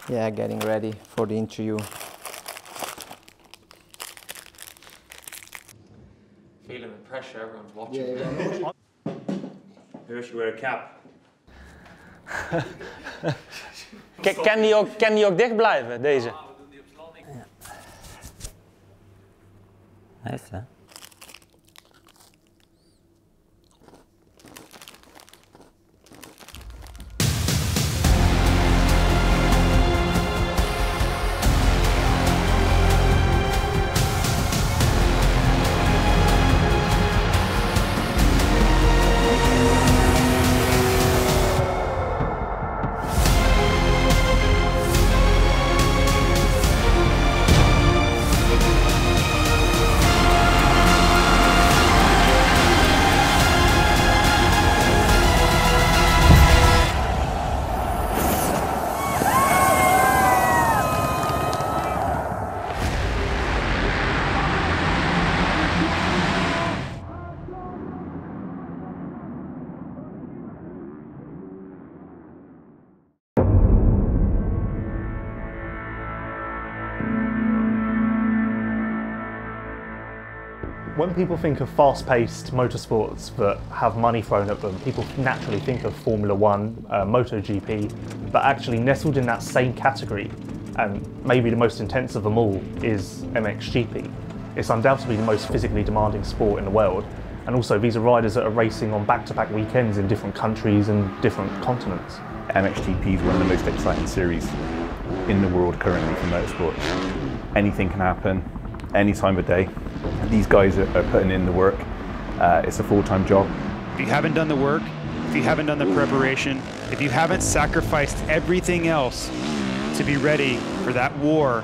Yeah, getting ready for the interview. Feeling the pressure, everyone's watching. Yeah. Who should wear a cap? Kan die ook dicht blijven, deze? Ja. Nice, hè? When people think of fast-paced motorsports that have money thrown at them, people naturally think of Formula One, MotoGP, but actually nestled in that same category, and maybe the most intense of them all, is MXGP. It's undoubtedly the most physically demanding sport in the world, and also these are riders that are racing on back-to-back weekends in different countries and different continents. MXGP is one of the most exciting series in the world currently for motorsport. Anything can happen, any time of day. These guys are putting in the work. It's a full-time job. If you haven't done the work, if you haven't done the preparation, if you haven't sacrificed everything else to be ready for that war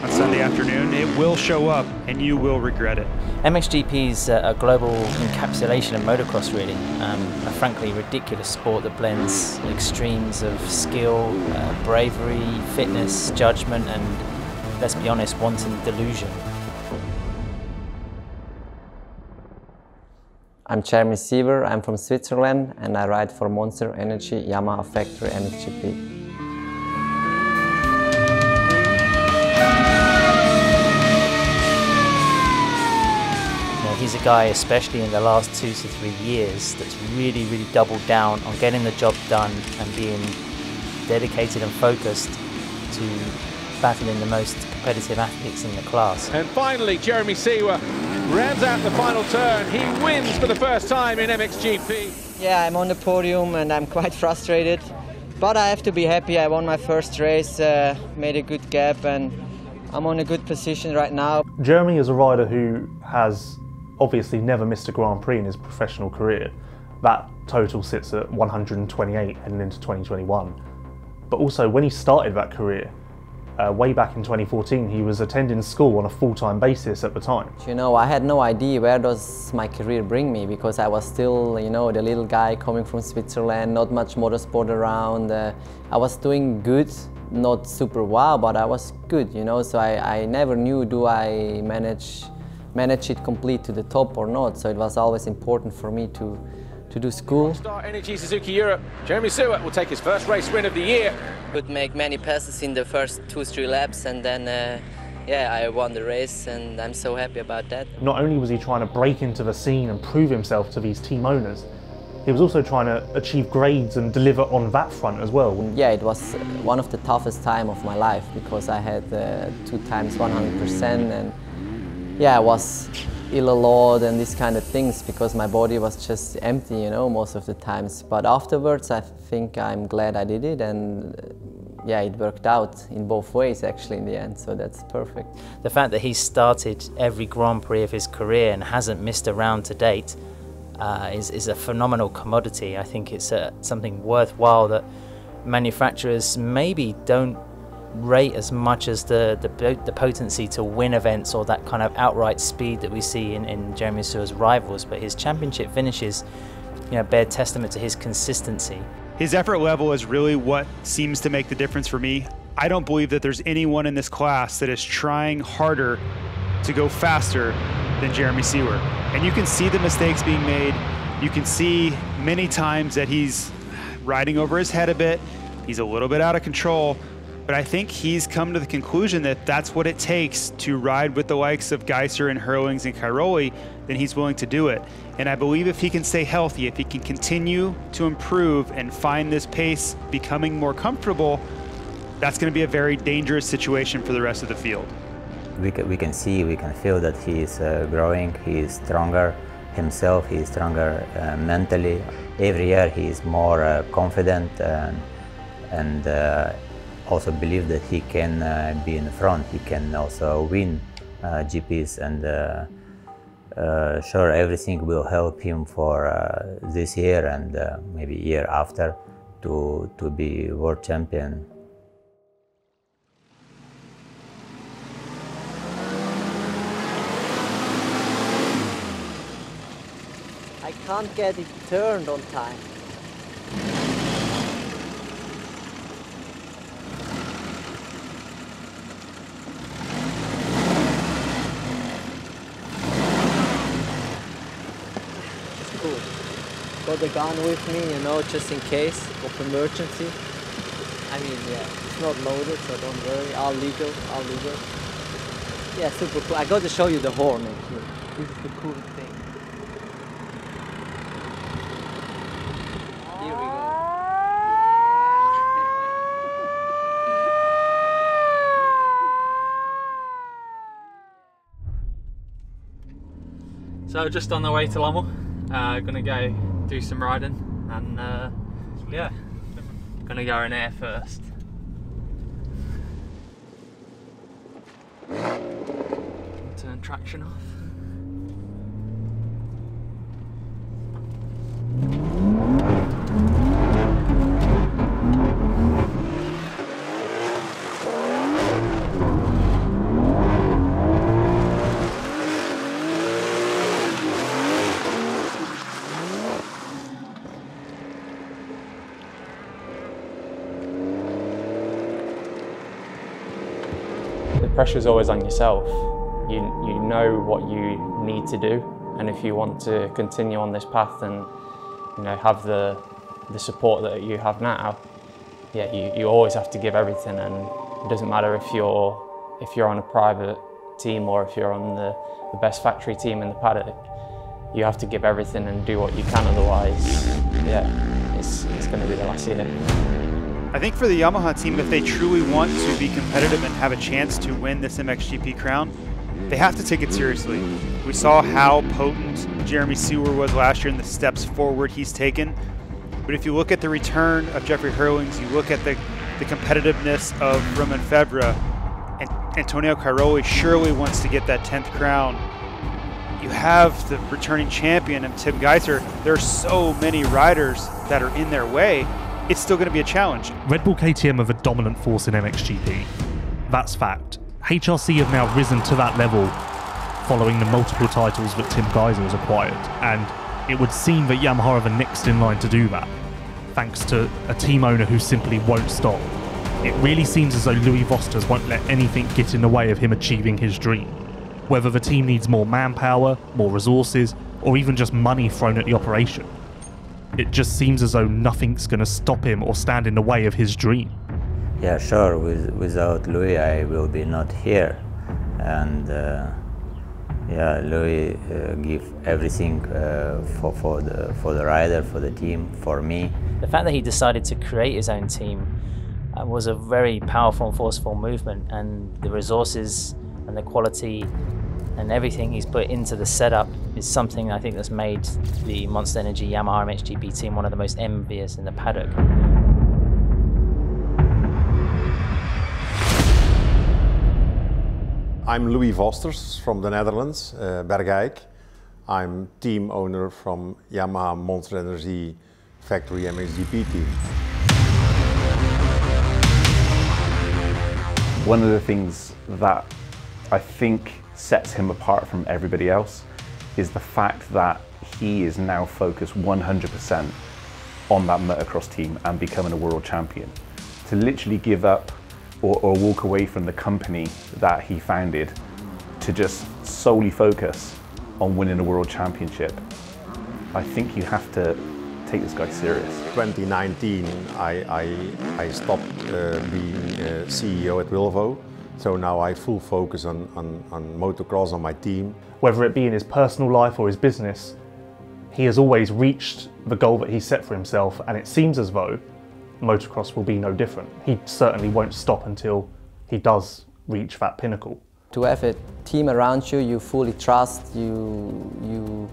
on Sunday afternoon, it will show up and you will regret it. MXGP is a global encapsulation of motocross, really. A frankly ridiculous sport that blends extremes of skill, bravery, fitness, judgment, and, let's be honest, wanton delusion. I'm Jeremy Siever, I'm from Switzerland and I ride for Monster Energy Yamaha Factory MXGP. He's a guy, especially in the last 2 to 3 years, that's really doubled down on getting the job done and being dedicated and focused to battling the most competitive athletes in the class. And finally, Jeremy Siever rounds out the final turn. He wins for the first time in MXGP. Yeah, I'm on the podium and I'm quite frustrated, but I have to be happy. I won my first race, made a good gap, and I'm on a good position right now. Jeremy is a rider who has obviously never missed a Grand Prix in his professional career. That total sits at 128 heading into 2021. But also when he started that career, way back in 2014, he was attending school on a full-time basis at the time. You know, I had no idea where does my career bring me, because I was still, you know, the little guy coming from Switzerland, not much motorsport around. I was doing good, not super wow, but I was good, you know, so I never knew do I manage it complete to the top or not, so it was always important for me to do school. Star Energy Suzuki Europe, Jeremy Siever will take his first race win of the year. Could make many passes in the first 2-3 laps, and then yeah, I won the race and I'm so happy about that. Not only was he trying to break into the scene and prove himself to these team owners, he was also trying to achieve grades and deliver on that front as well. Yeah, it was one of the toughest times of my life, because I had 2 times 100%, and yeah, I was ill a lot and these kind of things, because my body was just empty, you know, most of the times. But afterwards, I think I'm glad I did it, and yeah, it worked out in both ways actually in the end, so that's perfect. The fact that he's started every Grand Prix of his career and hasn't missed a round to date is a phenomenal commodity. I think it's something worthwhile that manufacturers maybe don't rate as much as the potency to win events or that kind of outright speed that we see in Jeremy Siever's rivals, but his championship finishes, you know, bear testament to his consistency. His effort level is really what seems to make the difference for me. I don't believe that there's anyone in this class that is trying harder to go faster than Jeremy Siever. And you can see the mistakes being made. You can see many times that he's riding over his head a bit. He's a little bit out of control. but I think he's come to the conclusion that that's what it takes to ride with the likes of Geiser and Herlings and Cairoli, then he's willing to do it. And I believe if he can stay healthy, if he can continue to improve and find this pace becoming more comfortable, that's going to be a very dangerous situation for the rest of the field. We can see, we can feel that he is growing, he is stronger himself, he is stronger mentally. Every year he is more confident and also believe that he can be in the front, he can also win GPs, and sure, everything will help him for this year and maybe year after to be world champion. I can't get it turned on time. It's cool. Got the gun with me, you know, just in case of emergency. I mean, yeah, it's not loaded, so don't worry. All legal. Yeah, super cool. I got to show you the horn actually. This is the cool thing. Here we go. So just on the way to Lommel, gonna go do some riding, and yeah, gonna go in air first. Turn traction off. The pressure's always on yourself. You know what you need to do, and if you want to continue on this path and have the support that you have now, yeah, you always have to give everything, and it doesn't matter if you're on a private team or if you're on the best factory team in the paddock. You have to give everything and do what you can, otherwise, yeah, it's going to be the last year. I think for the Yamaha team, if they truly want to be competitive and have a chance to win this MXGP crown, they have to take it seriously. We saw how potent Jeremy Seewer was last year and the steps forward he's taken. But if you look at the return of Jeffrey Herlings, you look at the competitiveness of Romain Febvre, and Antonio Cairoli surely wants to get that 10th crown. You have the returning champion and Tim Geiser. There are so many riders that are in their way. It's still going to be a challenge. Red Bull KTM are the dominant force in MXGP. That's fact. HRC have now risen to that level following the multiple titles that Tim Geiser has acquired, and it would seem that Yamaha are the next in line to do that, thanks to a team owner who simply won't stop. It really seems as though Louis Vosters won't let anything get in the way of him achieving his dream. Whether the team needs more manpower, more resources, or even just money thrown at the operation. It just seems as though nothing's going to stop him or stand in the way of his dream. Yeah, sure. Without Louis, I will be not here. And yeah, Louis give everything for the rider, for the team, for me. The fact that he decided to create his own team was a very powerful and forceful movement, and the resources and the quality and everything he's put into the setup is something I think that's made the Monster Energy Yamaha MXGP team one of the most envious in the paddock. I'm Louis Vosters from the Netherlands, Bergijk. I'm team owner from Yamaha Monster Energy Factory MXGP team. One of the things that I think sets him apart from everybody else is the fact that he is now focused 100% on that motocross team and becoming a world champion. To literally give up or walk away from the company that he founded to just solely focus on winning a world championship, I think you have to take this guy serious. 2019, I stopped being CEO at Wilvo, so now I full focus on motocross, on my team. Whether it be in his personal life or his business, he has always reached the goal that he set for himself, and it seems as though motocross will be no different. He certainly won't stop until he does reach that pinnacle. To have a team around you, you fully trust, you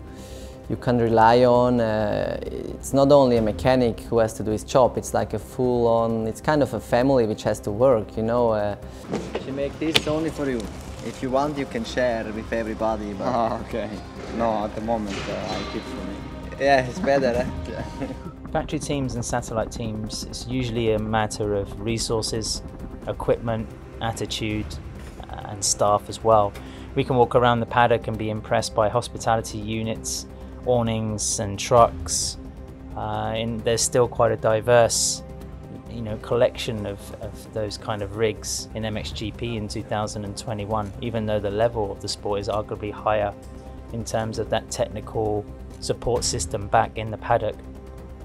can rely on. It's not only a mechanic who has to do his job, it's like a full-on, it's kind of a family which has to work, you know. She make this only for you. If you want, you can share with everybody. But... Oh, okay. No, at the moment, I keep for me. Yeah, it's better, eh? Yeah. Factory teams and satellite teams, it's usually a matter of resources, equipment, attitude, and staff as well. We can walk around the paddock and be impressed by hospitality units, awnings and trucks, and there's still quite a diverse collection of those kind of rigs in MXGP in 2021, even though the level of the sport is arguably higher in terms of that technical support system back in the paddock.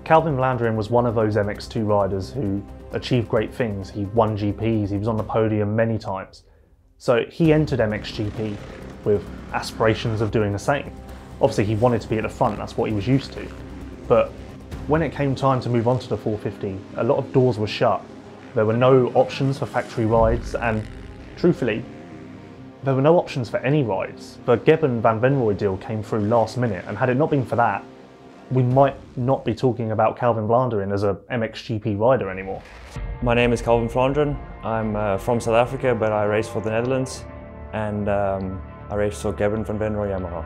Calvin Vlanderen was one of those MX2 riders who achieved great things. He won GPs, he was on the podium many times. So he entered MXGP with aspirations of doing the same. Obviously he wanted to be at the front, that's what he was used to. But when it came time to move on to the 450, a lot of doors were shut. There were no options for factory rides, and truthfully, there were no options for any rides. The Gebben Van Venrooy deal came through last minute, and had it not been for that, we might not be talking about Calvin Vlanderen as a MXGP rider anymore. My name is Calvin Vlanderen. I'm from South Africa, but I race for the Netherlands, and I race for Gebben Van Venrooy Yamaha.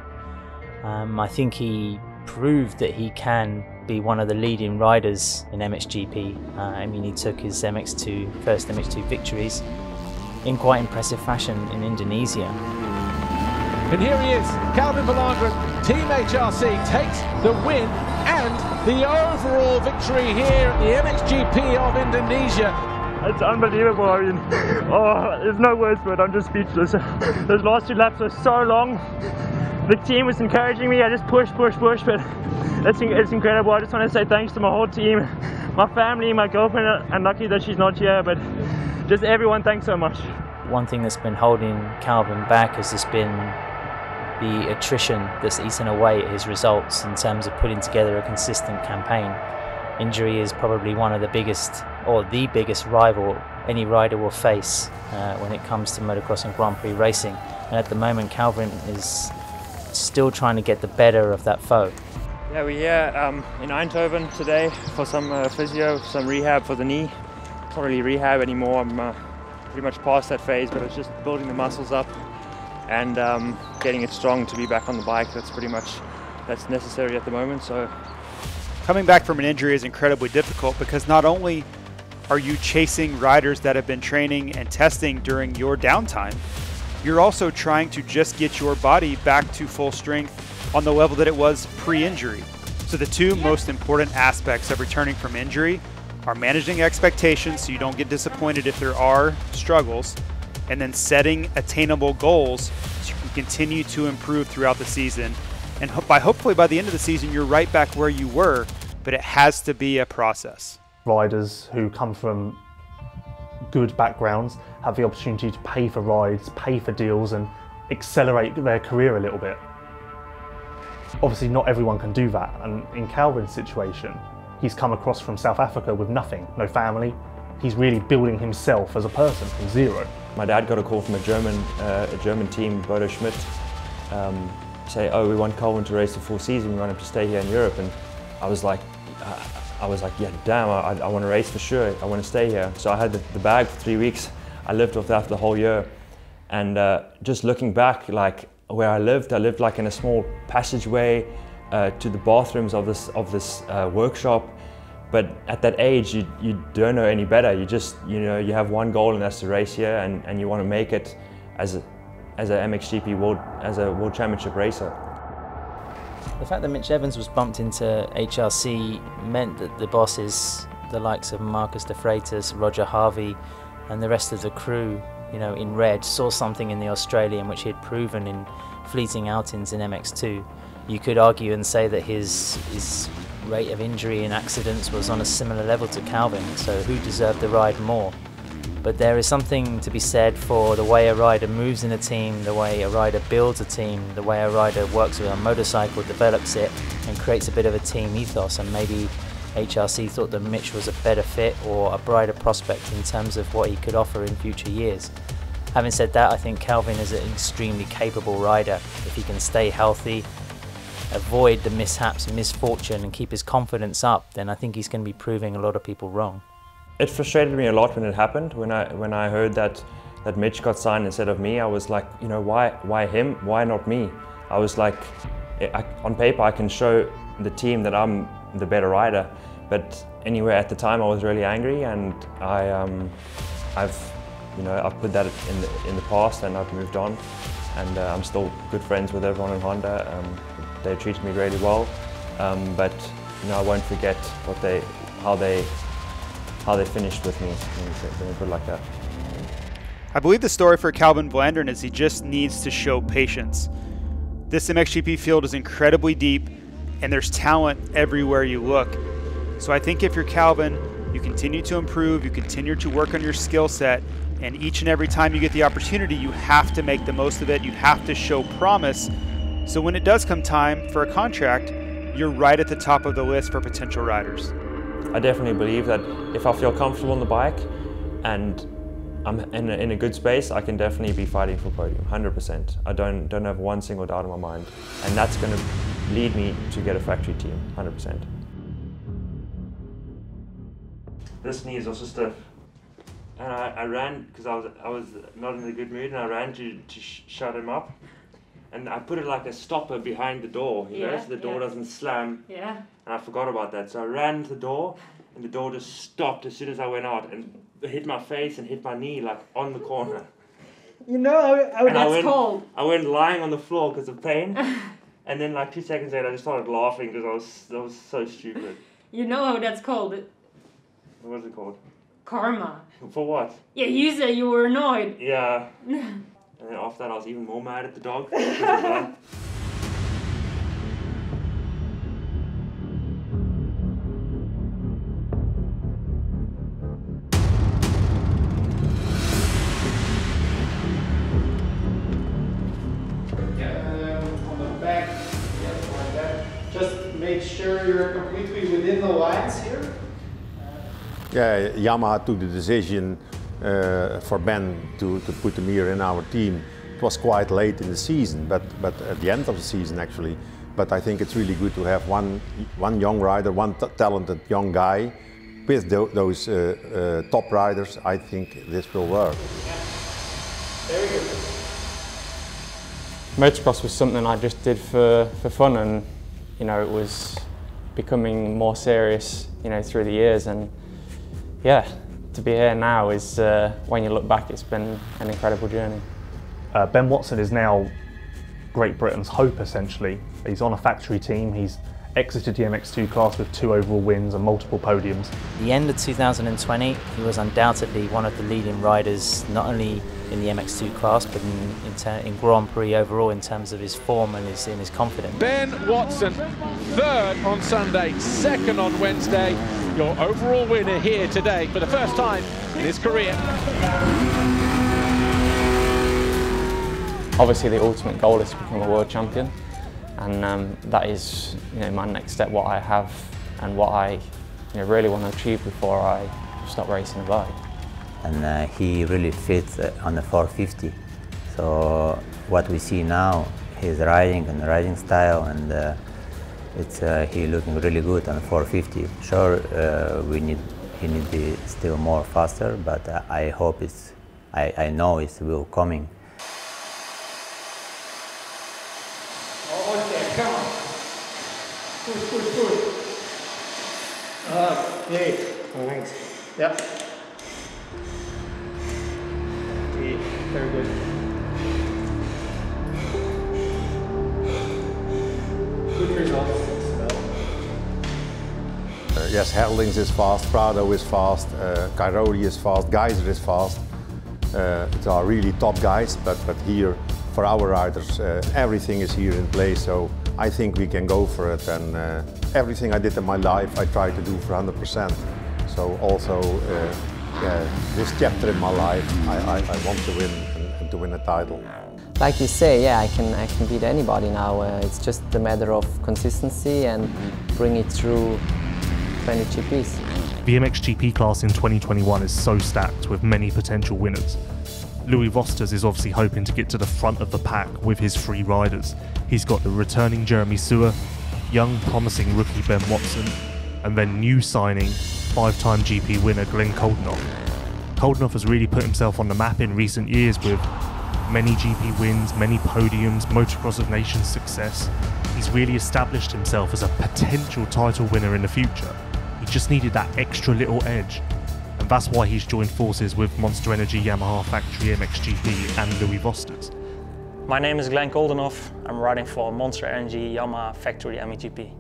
I think he proved that he can be one of the leading riders in MXGP. I mean, he took his first MX2 victories in quite impressive fashion in Indonesia. And here he is, Calvin Vlanderen, Team HRC takes the win and the overall victory here at the MXGP of Indonesia. It's unbelievable. I mean, there's no words for it. I'm just speechless. Those last two laps were so long. The team was encouraging me. I just pushed, but it's incredible. I just want to say thanks to my whole team, my family, my girlfriend, and lucky that she's not here, but just everyone, thanks so much. One thing that's been holding Calvin back has just been the attrition that's eaten away at his results in terms of putting together a consistent campaign. Injury is probably one of the biggest, or the biggest rival any rider will face when it comes to motocross and Grand Prix racing. And at the moment, Calvin is still trying to get the better of that foe. Yeah, we're here in Eindhoven today for some physio, some rehab for the knee. It's not really rehab anymore. I'm pretty much past that phase, but it's just building the muscles up and getting it strong to be back on the bike. That's necessary at the moment. So coming back from an injury is incredibly difficult because not only are you chasing riders that have been training and testing during your downtime, you're also trying to just get your body back to full strength on the level that it was pre-injury. So the two most important aspects of returning from injury are managing expectations so you don't get disappointed if there are struggles, and then setting attainable goals so you can continue to improve throughout the season. And hopefully by the end of the season, you're right back where you were, but it has to be a process. Riders who come from good backgrounds have the opportunity to pay for rides, pay for deals, and accelerate their career a little bit. Obviously not everyone can do that, and in Calvin's situation, he's come across from South Africa with nothing, no family. He's really building himself as a person from zero. My dad got a call from a German team, Bodo Schmidt, say, oh, we want Calvin to race the full season, we want him to stay here in Europe. And I was like, yeah, damn, I want to race for sure, I want to stay here. So I had the bag for 3 weeks. I lived with that the whole year. And just looking back, like where I lived like in a small passageway to the bathrooms of this workshop. But at that age, you don't know any better. You just, you have one goal, and that's to race here, and you want to make it as a MXGP World Championship racer. The fact that Mitch Evans was bumped into HRC meant that the bosses, the likes of Marcus de Freitas, Roger Harvey, and the rest of the crew, in red, saw something in the Australian which he had proven in fleeting outings in MX2. You could argue and say that his rate of injury and accidents was on a similar level to Calvin, so who deserved the ride more? But there is something to be said for the way a rider moves in a team, the way a rider builds a team, the way a rider works with a motorcycle, develops it and creates a bit of a team ethos, and maybe HRC thought that Mitch was a better fit or a brighter prospect in terms of what he could offer in future years. Having said that, I think Calvin is an extremely capable rider. If he can stay healthy, avoid the mishaps and misfortune and keep his confidence up, then I think he's going to be proving a lot of people wrong. It frustrated me a lot when it happened. When I heard that Mitch got signed instead of me, I was like, you know, why him? Why not me? I was like, on paper I can show the team that I'm the better rider, but anyway, at the time I was really angry, and I've put that in the past, and I've moved on, and I'm still good friends with everyone in Honda. They treated me really well, but you know, I won't forget how they finished with me, let me put it like that. I believe the story for Calvin Blandern is he just needs to show patience. This MXGP field is incredibly deep, and there's talent everywhere you look. So I think if you're Calvin, you continue to improve, you continue to work on your skill set, and each and every time you get the opportunity, you have to make the most of it. You have to show promise. So when it does come time for a contract, you're right at the top of the list for potential riders. I definitely believe that if I feel comfortable on the bike and I'm in a good space, I can definitely be fighting for podium, 100%. I don't have one single doubt in my mind. And that's going to lead me to get a factory team, 100%. This knee is also stiff. And I ran, because I was not in a good mood, and I ran to shut him up. And I put it like a stopper behind the door, you know, so the door doesn't slam. Yeah. And I forgot about that. So I ran to the door, and the door just stopped as soon as I went out, and hit my face and hit my knee like on the corner. You know how that's called. I went lying on the floor because of pain, and then like 2 seconds later I just started laughing because that was so stupid. You know how that's called? What was it called? Karma. For what? Yeah, you said you were annoyed. Yeah. And then after that I was even more mad at the dog. Just make sure you're completely within the lines here. Yeah, Yamaha took the decision for Ben to put him here in our team. It was quite late in the season, but at the end of the season actually. But I think it's really good to have one young rider, one talented young guy with those top riders. I think this will work. Very good. Motocross was something I just did for fun, and you know, it was becoming more serious, you know, through the years, and yeah, to be here now is, when you look back, it's been an incredible journey. Ben Watson is now Great Britain's hope, essentially. He's on a factory team, he's exited the MX2 class with 2 overall wins and multiple podiums. At the end of 2020, he was undoubtedly one of the leading riders, not only in the MX2 class, but in Grand Prix overall in terms of his form and his confidence. Ben Watson, 3rd on Sunday, 2nd on Wednesday. Your overall winner here today for the first time in his career. Obviously the ultimate goal is to become a world champion, and that is, you know, my next step, what I have and what I really want to achieve before I stop racing a bike. And he really fits on the 450. So what we see now, his riding and riding style, and he looking really good on the 450. Sure, he need to be still more faster, but I hope I know it will coming. Okay, come on. Push. Okay. Thanks. Yep. Okay, very good. Good results. Yes, Herlings is fast, Prado is fast, Cairoli is fast, Geyser is fast. They are really top guys, but here, for our riders, everything is here in place, so I think we can go for it, and everything I did in my life I try to do for 100%. So also this chapter in my life I want to win and to win a title. Like you say, yeah, I can beat anybody now. It's just a matter of consistency and bring it through 20 GPs. The MXGP class in 2021 is so stacked with many potential winners. Louis Vosters is obviously hoping to get to the front of the pack with his 3 riders. He's got the returning Jeremy Sewer, young promising rookie Ben Watson, and then new signing 5-time GP winner Glenn Koldenoff. Koldenoff has really put himself on the map in recent years with many GP wins, many podiums, Motocross of Nations success. He's really established himself as a potential title winner in the future. He just needed that extra little edge. And that's why he's joined forces with Monster Energy Yamaha Factory MXGP and Louis Vosters. My name is Glenn Koldenoff. I'm riding for Monster Energy Yamaha Factory MXGP.